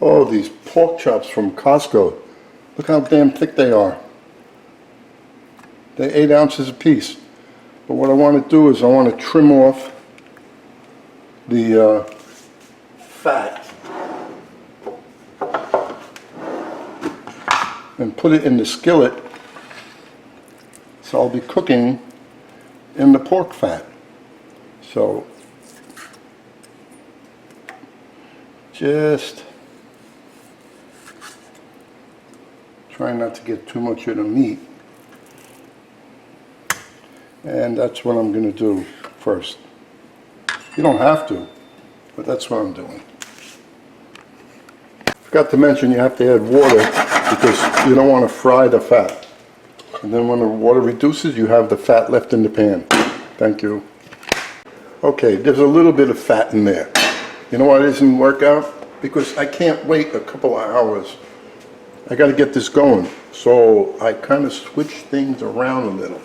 Oh, these pork chops from Costco. Look how damn thick they are. They're 8 ounces a piece. But what I want to do is I want to trim off the fat and put it in the skillet. So I'll be cooking in the pork fat. So just try not to get too much of the meat. And that's what I'm going to do first. You don't have to, but that's what I'm doing. Forgot to mention you have to add water because you don't want to fry the fat. And then when the water reduces, you have the fat left in the pan. Thank you. Okay, there's a little bit of fat in there. You know why it doesn't work out? Because I can't wait a couple of hours. I got to get this going. So I kind of switch things around a little.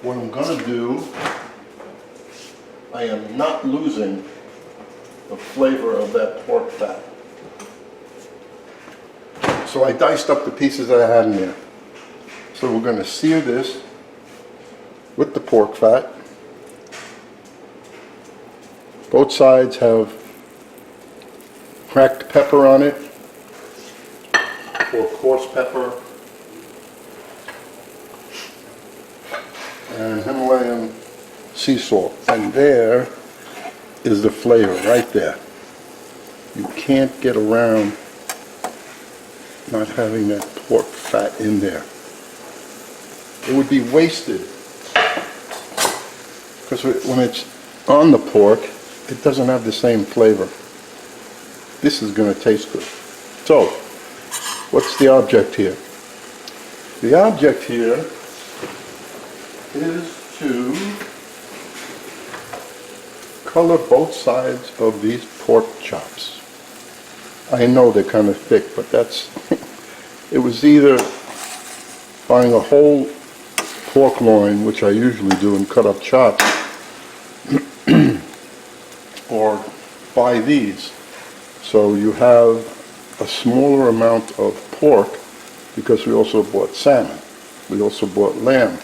What I'm going to do, I am not losing the flavor of that pork fat. So I diced up the pieces that I had in there. So we're going to sear this with the pork fat. Both sides have cracked pepper on it, or coarse pepper, and Himalayan sea salt. And there is the flavor right there. You can't get around not having that pork fat in there. It would be wasted because when it's on the pork, it doesn't have the same flavor. This is going to taste good. So, what's the object here? The object here is to color both sides of these pork chops. I know they're kind of thick, but that's it was either buying a whole pork loin, which I usually do, and cut up chops, or buy these. So you have a smaller amount of pork because we also bought salmon. We also bought lamb.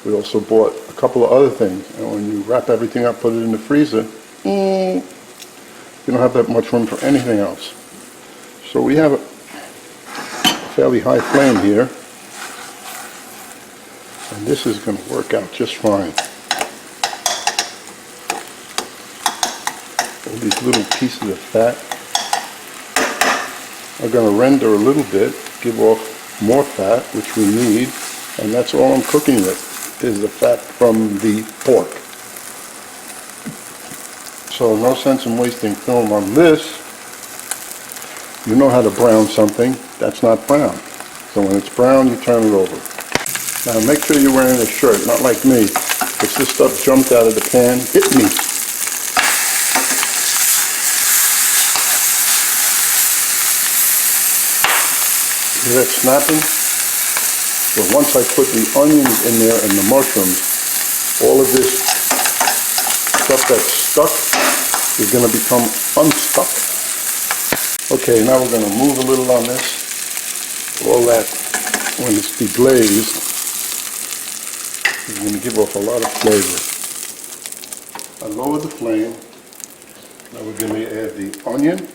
We also bought a couple of other things. And when you wrap everything up, put it in the freezer, you don't have that much room for anything else. So we have a fairly high flame here. And this is going to work out just fine. All these little pieces of fat are going to render a little bit, give off more fat, which we need, and that's all I'm cooking with, is the fat from the pork. So no sense in wasting film on this. You know how to brown something. That's not brown. So when it's brown, you turn it over. Now make sure you're wearing a shirt, not like me. If this stuff jumped out of the pan, hit me. Hear that snapping? So once I put the onions in there and the mushrooms, all of this stuff that's stuck is going to become unstuck. Okay, now we're going to move a little on this. All that, when it's deglazed, is going to give off a lot of flavor. I lowered the flame. Now we're going to add the onion.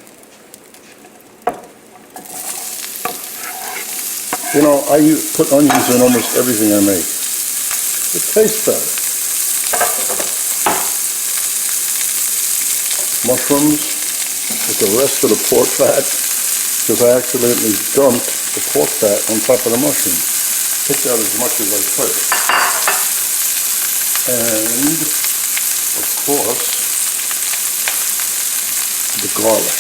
You know, I put onions in almost everything I make. It tastes better. Mushrooms with the rest of the pork fat, because I accidentally dumped the pork fat on top of the mushrooms. Picked out as much as I could. And, of course, the garlic.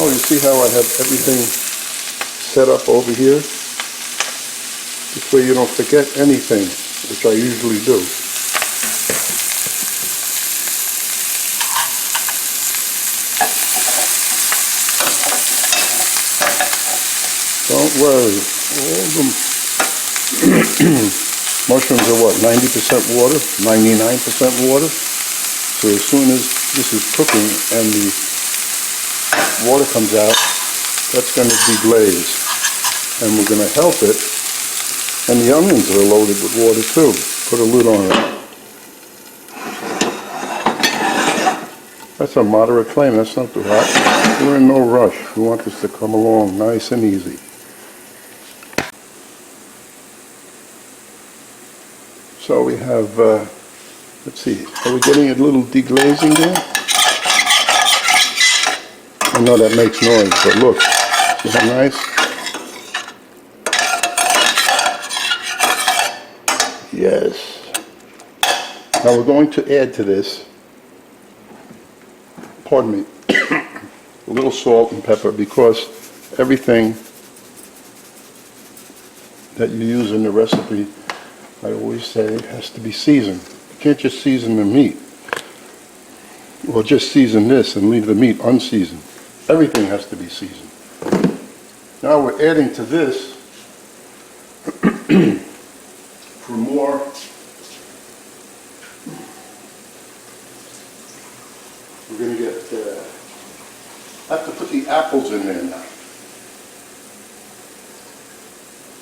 Oh, you see how I have everything set up over here? This way you don't forget anything, which I usually do. Don't worry, all the mushrooms are what, 90% water, 99% water? So as soon as this is cooking and the water comes out, that's going to deglaze. And we're going to help it. And the onions are loaded with water too. Put a lid on it. That's a moderate flame, that's not too hot. We're in no rush. We want this to come along nice and easy. So we have, let's see, are we getting a little deglazing there? I know that makes noise, but look, isn't that nice? Yes. Now we're going to add to this, pardon me, a little salt and pepper, because everything that you use in the recipe, I always say, has to be seasoned. You can't just season the meat, or just season this and leave the meat unseasoned. Everything has to be seasoned. Now we're adding to this for more we're going to get I have to put the apples in there now.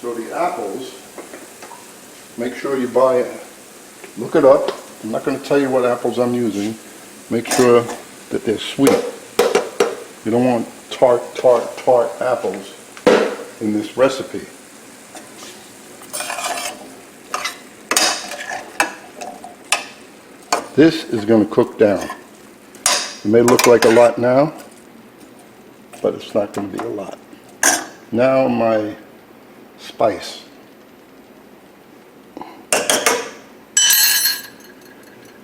So the apples, make sure you buy it, look it up. I'm not going to tell you what apples I'm using. Make sure that they're sweet. You don't want tart apples in this recipe. This is going to cook down. It may look like a lot now, but it's not going to be a lot. Now my spice.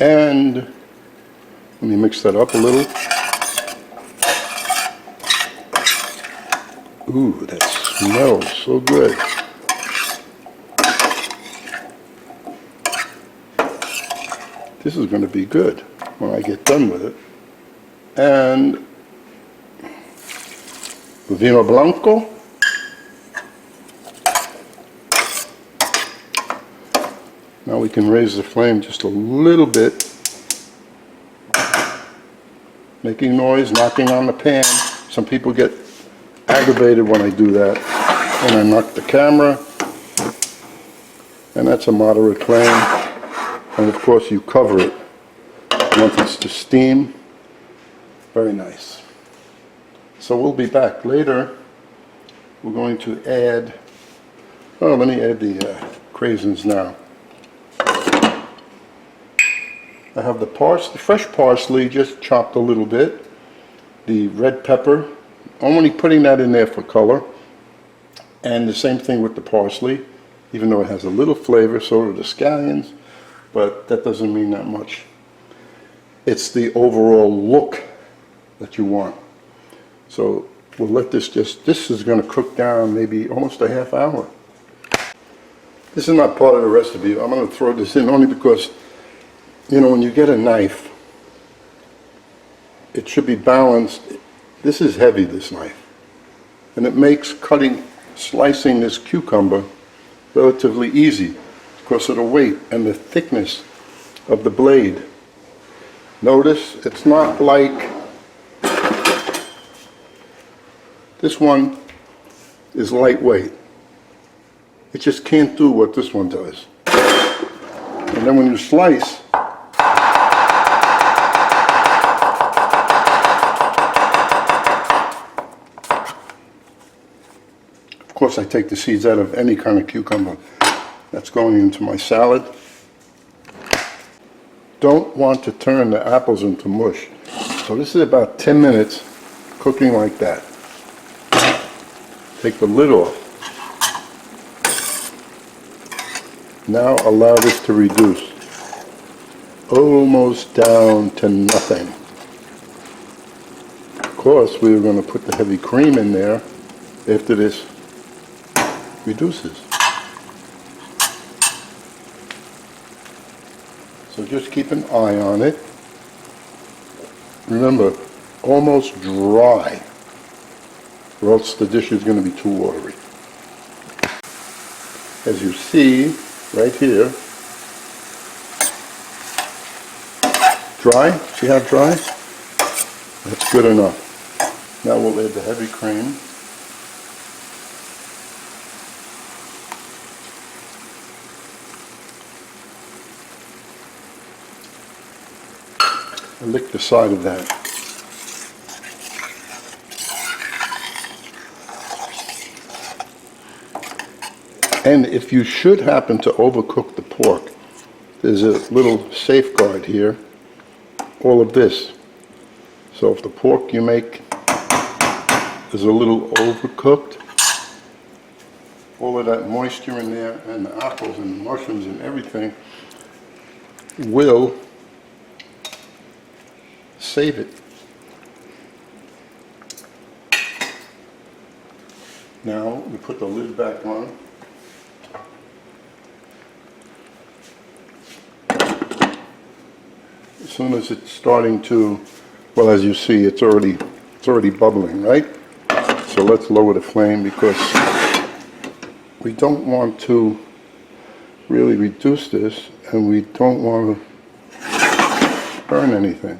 And let me mix that up a little. Ooh, that smells so good. This is going to be good when I get done with it. And vino blanco. Now we can raise the flame just a little bit, making noise, knocking on the pan. Some people get aggravated when I do that, and I knock the camera. And that's a moderate flame. And of course you cover it once it's to steam. Very nice. So we'll be back later. We're going to add, oh, let me add the craisins now. I have the fresh parsley, just chopped a little bit. The red pepper, only putting that in there for color. And the same thing with the parsley, even though it has a little flavor, so do the scallions, but that doesn't mean that much. It's the overall look that you want. So we'll let this is going to cook down maybe almost a half hour. This is not part of the recipe. I'm going to throw this in only because, you know, when you get a knife, it should be balanced. This is heavy, this knife. And it makes slicing this cucumber relatively easy because of the weight and the thickness of the blade. Notice it's not like this one is lightweight. It just can't do what this one does. And then when you slice, of course I take the seeds out of any kind of cucumber that's going into my salad. Don't want to turn the apples into mush. So this is about 10 minutes cooking like that. Take the lid off. Now allow this to reduce almost down to nothing. Of course, we are going to put the heavy cream in there after this reduces. So just keep an eye on it. Remember, almost dry, or else the dish is going to be too watery. As you see right here, dry. See how dry? That's good enough. Now we'll add the heavy cream. I lick the side of that. And if you should happen to overcook the pork, there's a little safeguard here, all of this. So if the pork you make is a little overcooked, all of that moisture in there and the apples and the mushrooms and everything will save it. Now we put the lid back on. As soon as it's starting to, well, as you see, it's already bubbling, right? So let's lower the flame because we don't want to really reduce this, and we don't want to burn anything.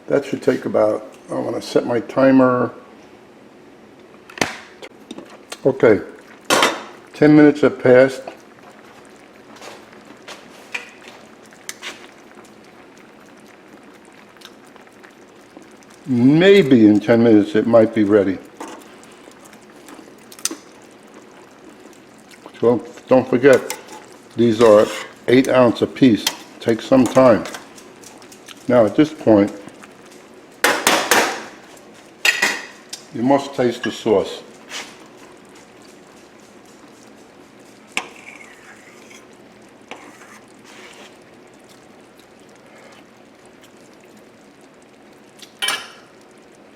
That should take about, I want to set my timer. Okay, 10 minutes have passed. Maybe in 10 minutes it might be ready. So don't forget, these are 8 ounce a piece. Takes some time. Now at this point, you must taste the sauce.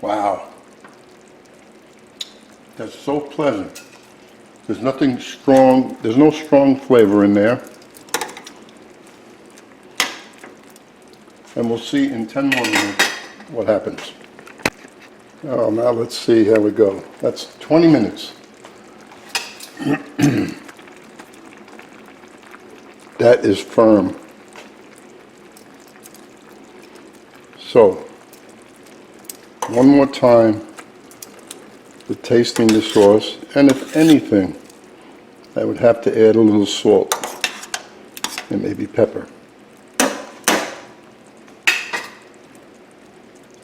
Wow, that's so pleasant. There's nothing strong, there's no strong flavor in there. And we'll see in 10 more minutes what happens. Oh, now let's see how we go. That's 20 minutes. That is firm. So, one more time, the tasting the sauce, and if anything, I would have to add a little salt and maybe pepper.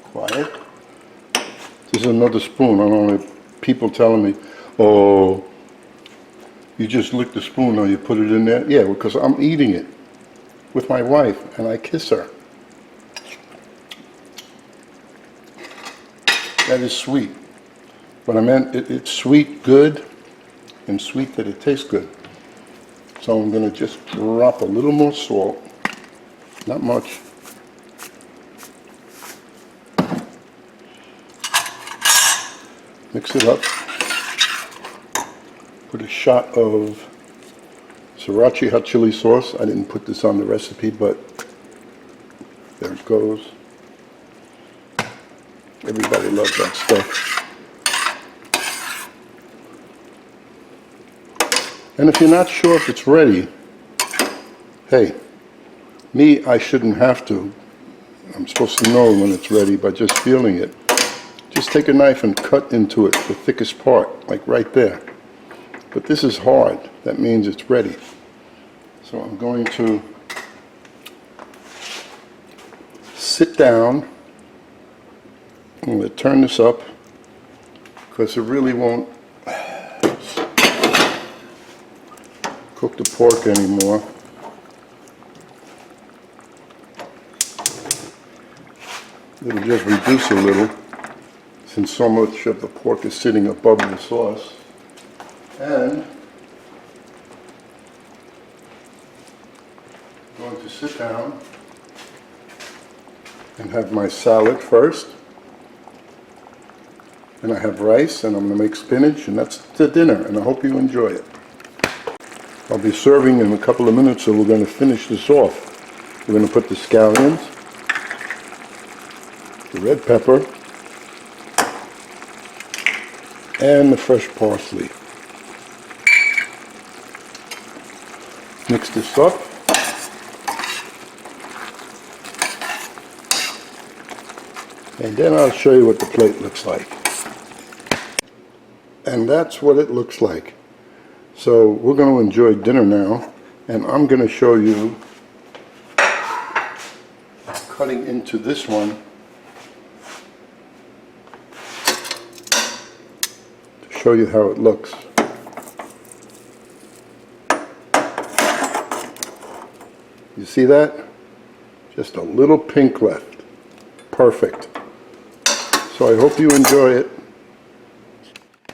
Quiet. This is another spoon. I don't know, people telling me, oh, you just lick the spoon or you put it in there. Yeah, because I'm eating it with my wife and I kiss her. That is sweet. But I meant it's sweet good and sweet that it tastes good. So I'm going to just drop a little more salt. Not much. Mix it up. Put a shot of sriracha hot chili sauce. I didn't put this on the recipe, but there it goes. Everybody loves that stuff. And if you're not sure if it's ready, hey, me, I shouldn't have to. I'm supposed to know when it's ready by just feeling it. Just take a knife and cut into it, the thickest part, like right there. But this is hard. That means it's ready. So I'm going to sit down. I'm going to turn this up because it really won't cook the pork anymore. It'll just reduce a little since so much of the pork is sitting above the sauce. And I'm going to sit down and have my salad first. And I have rice, and I'm going to make spinach, and that's the dinner, and I hope you enjoy it. I'll be serving in a couple of minutes, so we're going to finish this off. We're going to put the scallions, the red pepper, and the fresh parsley. Mix this up. And then I'll show you what the plate looks like. And that's what it looks like. So we're going to enjoy dinner now, and I'm going to show you cutting into this one to show you how it looks. You see that? Just a little pink left. Perfect. So I hope you enjoy it.